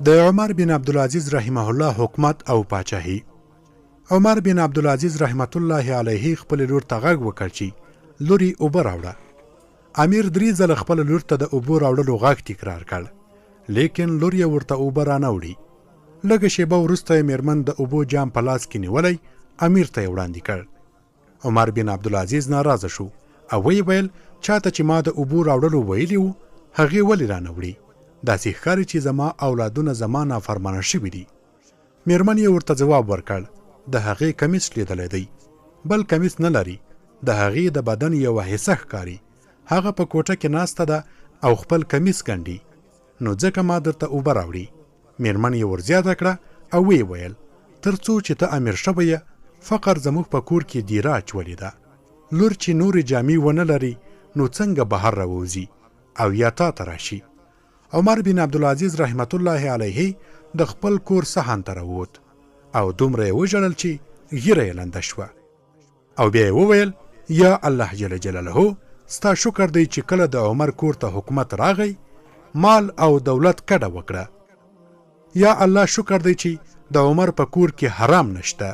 د عمر بن عبدالعزیز رحمه الله حکومت او پاچاهي. عمر بن عبدالعزیز رحمت الله علیه خپل لور ته غږ وکړ چې لوري اوبه راوړه. امیر 3 ځله خپل لور ته د اوبو راوړلو غږ تکرار کړ، لیکن لور یې ورته اوبه رانه وړي. لږه شیبه وروسته یې میرمن د اوبو جام په لاس کې نیولی امیر ته یې وړاندې کړ. عمر بن عبدالعزیز ناراضه شو او ویې ویل چاته چې ما د اوبو راوړلو ویلي وو هغې ولې رانه وړي؟ داسې ښکاري چې زما اولادونه زما نافرمانه شوي دي. میرمن یې ورته ځواب ورکړ د هغې کمیس لیدلی دی، بل کمیس نه لري، د هغې د بدن یوه حصه ښکاري، هغه په کوټه کې ناسته ده او خپل کمیس ګنډي، نو ځکه ما درته اوبه راوړي. میرمن یې ورزیاته کړه او ویې ویل تر څو چې ته امیر شوی یې فقر زموږ په کور کې دیره اچولې ده. لور چې نورې جامې ونه لري نو څنګه بهر راووځي او یا تا ته راشي. عمر بن عبدالعزیز رحمت الله علیه د خپل کور صحن ته راووت او دومره یې وژړل چې ږیره یې لنده شوه او بیا یې وویل یا الله جل جلاله ستا شکر دی چې کله د عمر کور ته حکومت راغی مال او دولت کډه وکړه. یا الله شکر دی چې د عمر په کور کې حرام نشته.